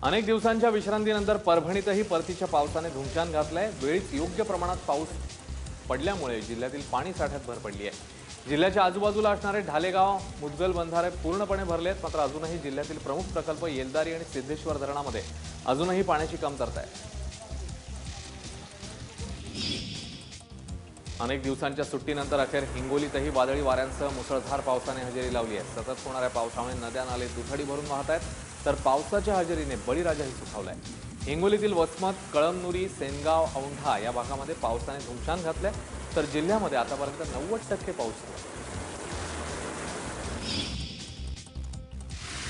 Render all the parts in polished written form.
अनेक दिवसांच्या विश्रांतीनंतर परभणीतही परतीच्या पावसाने धुमशान घातलाय। वेळीच योग्य प्रमाणात पाऊस पडल्यामुळे जिल्ह्यातील पाणी साठ्यात भर पडली आहे। जिल्ह्याच्या आजूबाजूला असणारे ढालेगाव, मुदगल बंधारे पूर्णपणे भरले आहेत। मात्र अजूनही जिल्ह्यातील प्रमुख प्रकल्प येलदारी आणि सिद्धेश्वर धरणामध्ये अजूनही पाण्याची कमतरता आहे। अनेक दिवसांच्या सुट्टीनंतर अखेर हिंगोलीतही वादळी वाऱ्यांसह मुसळधार पावसाने हजेरी लावली आहे। सतत होणाऱ्या पावसामुळे नद्या नाले दुथडी भरून वाहत आहेत, तर पावसाच्या हजेरीने बळीराजाही सुखावलाय। हिंगोलीतील वसमत, कळमनुरी, सेनगाव, औंढा या भागामध्ये पावसाने धुमशान घातलाय, तर जिल्ह्यामध्ये आतापर्यंत 90% पाऊस झाला।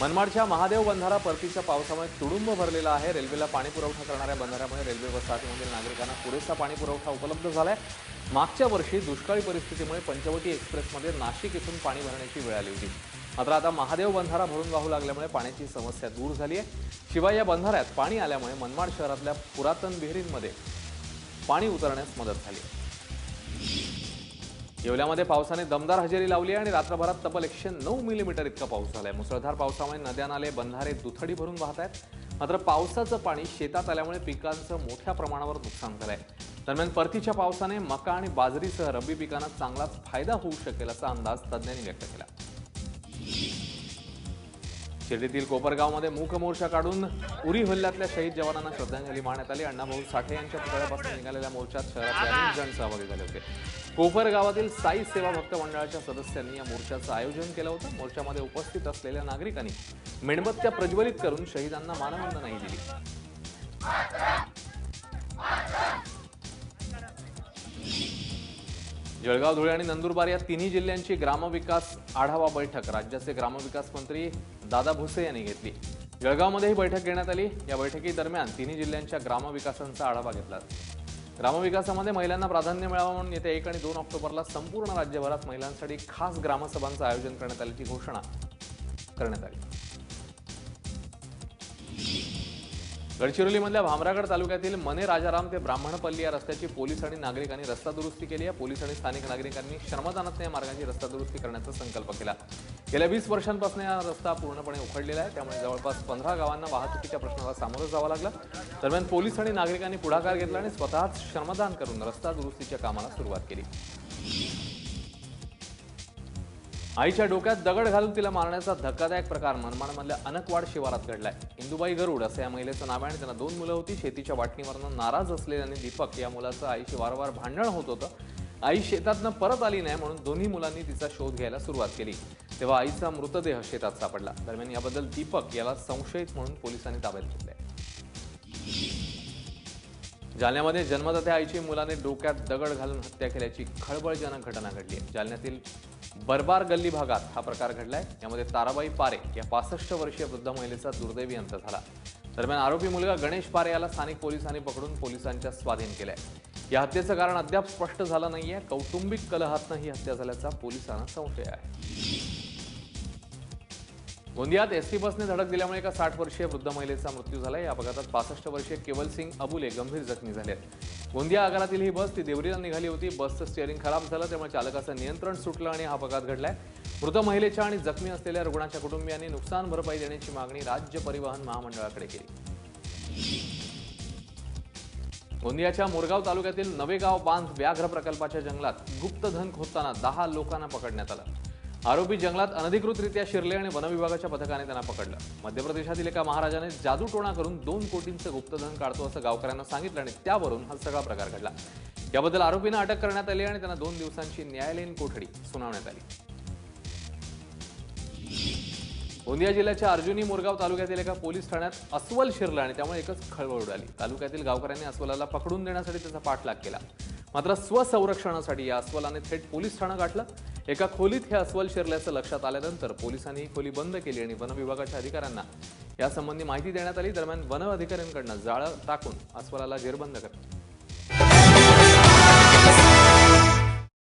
मनमाडच्या महादेव बंधारा परतीच्या पावसामुळे तुडुंब भरलेला आहे। रेल्वेला पाणी पुरवठा करणाऱ्या बंधाऱ्यामुळे रेल्वे वसाहतीमधील नागरिकांना पुरेसा पाणी पुरवठा उपलब्ध झालाय। मागच्या वर्षी दुष्काळी परिस्थितीमुळे पंचवटी एक्सप्रेसमध्ये नाशिक इथून पाणी भरण्याची वेळ आली होती। मात्र आता महादेव बंधारा भरून वाहू लागल्यामुळे पाण्याची समस्या दूर झाली आहे। शिवाय या बंधाऱ्यात पाणी आल्यामुळे मनमाड शहरातल्या पुरातन विहिरींमध्ये पाणी उतरण्यास मदत झाली। येवल्यामध्ये पावसाने दमदार हजेरी लावली आहे आणि रात्रभरात तब्बल 109 मिलीमीटर इतका पाऊस झालाय। मुसळधार पावसामुळे नद्या नाले बंधारे दुथडी भरून वाहत आहेत। मात्र पावसाचं पाणी शेतात आल्यामुळे पिकांचं मोठ्या प्रमाणावर नुकसान झालंय। दरम्यान परतीच्या पावसाने मका आणि बाजरीसह रब्बी पिकांना चांगलाच फायदा होऊ शकेल असा अंदाज तज्ज्ञांनी व्यक्त केला। शिर्डीतील कोपरगावमध्ये मूक मोर्चा काढून उरी हल्ल्यातल्या शहीद जवानांना श्रद्धांजली वाहण्यात आली। अण्णाभाऊ साठे यांच्या पुतळ्यापासून निघालेल्या मोर्चात शहरातले अनेक जण सहभागी झाले होते। कोपरगावातील साई सेवा भक्त मंडळाच्या सदस्यांनी या मोर्चाचं आयोजन केलं होतं। मोर्चामध्ये उपस्थित असलेल्या नागरिकांनी मेणबत्त्या प्रज्वलित करून शहीदांना मानवंदनाही दिली। जळगाव, धुळे आणि नंदुरबार या तिन्ही जिल्ह्यांची ग्रामविकास आढावा बैठक राज्याचे ग्रामविकास मंत्री दादा भुसे यांनी घेतली। जळगावमध्ये ही बैठक घेण्यात आली। या बैठकीदरम्यान तिन्ही जिल्ह्यांच्या ग्रामविकासांचा आढावा घेतला। ग्रामविकासामध्ये महिलांना प्राधान्य मिळावं म्हणून येत्या 1 आणि 2 ऑक्टोबरला संपूर्ण राज्यभरात महिलांसाठी खास ग्रामसभांचं आयोजन करण्यात आल्याची घोषणा करण्यात आली। गडचिरोलीमधल्या भामरागड तालुक्यातील मने राजाराम ते ब्राह्मणपल्ली या रस्त्याची पोलीस आणि नागरिकांनी रस्ता दुरुस्ती केली आहे। पोलीस आणि स्थानिक नागरिकांनी श्रमदानातून या मार्गाची रस्ता दुरुस्ती करण्याचा संकल्प केला। गेल्या 20 वर्षांपासून हा रस्ता पूर्णपणे उखडलेला आहे, त्यामुळे जवळपास 15 गावांना वाहतुकीच्या प्रश्नाला सामोरं जावं लागलं। दरम्यान पोलीस आणि नागरिकांनी पुढाकार घेतला आणि स्वतःच श्रमदान करून रस्ता दुरुस्तीच्या कामाला सुरुवात केली। आईच्या डोक्यात दगड घालून तिला मारण्याचा धक्कादायक प्रकार मनमाडमधल्या अनकवाड शिवारात घडलाय। इंदुबाई गरुड असं या महिलेचं नाव आहे आणि त्यांना 2 मुलं होती। शेतीच्या वाटणीवरून नाराज असलेल्याने दीपक या मुलाचं आईशी वारंवार भांडण होत होतं। आई शेतातनं परत आली नाही म्हणून दोन्ही मुलांनी तिचा शोध घ्यायला सुरुवात केली, तेव्हा आईचा मृतदेह शेतात सापडला। दरम्यान याबद्दल दीपक याला संशयित म्हणून पोलिसांनी ताब्यात घेतले। जालन्यामध्ये जन्मदात्या आईची मुलाने डोक्यात दगड घालून हत्या केल्याची खळबळजनक घटना घडली आहे। जालन्यातील बरबार गल्ली भागात हा प्रकार घडलाय। यामध्ये ताराबाई पारे या 65 वर्षीय वृद्ध महिलेचा दुर्दैवी अंत झाला। दरम्यान आरोपी मुलगा गणेश पारे याला स्थानिक पोलिसांनी पकडून पोलिसांच्या स्वाधीन केलंय। या हत्येचं कारण अद्याप स्पष्ट झालं नाहीये। कौटुंबिक कलहातनं ही हत्या झाल्याचा पोलिसांना संशय आहे। गोंदियात एसटी बसने धडक दिल्यामुळे एका 60 वर्षीय वृद्ध महिलेचा मृत्यू झाला। या अपघातात 65 वर्षीय केवल सिंग अबुले गंभीर जखमी झाले आहेत। गोंदिया आगारातील ही बस ती देवरीला निघाली होती। बसचं स्टिअरिंग खराब झालं, त्यामुळे चालकाचं नियंत्रण सुटलं आणि हा अपघात घडलाय। मृत महिलेच्या आणि जखमी असलेल्या रुग्णाच्या कुटुंबियांनी नुकसान भरपाई देण्याची मागणी राज्य परिवहन महामंडळाकडे केली। गोंदियाच्या मोरगाव तालुक्यातील नवेगाव बांध व्याघ्र प्रकल्पाच्या जंगलात गुप्तधन खोदताना 10 लोकांना पकडण्यात आलं। आरोपी जंगलात अनधिकृतरित्या शिरले आणि वन विभागाच्या पथकाने त्यांना पकडलं। मध्य प्रदेशातील एका महाराजाने जादूटोणा करून 2 कोटींचं गुप्तधन काढतो असं गावकऱ्यांना सांगितलं आणि त्यावरून हा सगळा प्रकार घडला। याबद्दल आरोपींना अटक करण्यात आली आणि त्यांना 2 दिवसांची न्यायालयीन कोठडी सुनावण्यात आली। गोंदिया जिल्ह्याच्या अर्जुनी मोरगाव तालुक्यातील एका पोलीस ठाण्यात अस्वल शिरलं आणि त्यामुळे एकच खळबळ उडाली। तालुक्यातील गावकऱ्यांनी अस्वलाला पकडून देण्यासाठी त्याचा पाठलाग केला, मात्र स्वसंरक्षणासाठी या अस्वलाने थेट पोलीस ठाणं गाठलं। एका खोलीत हे अस्वल शिरल्याचं लक्षात आल्यानंतर पोलिसांनी ही खोली बंद केली आणि वन विभागाच्या अधिकाऱ्यांना यासंबंधी माहिती देण्यात आली। दरम्यान वन अधिकाऱ्यांकडून जाळं टाकून अस्वलाला जेरबंद करण्यात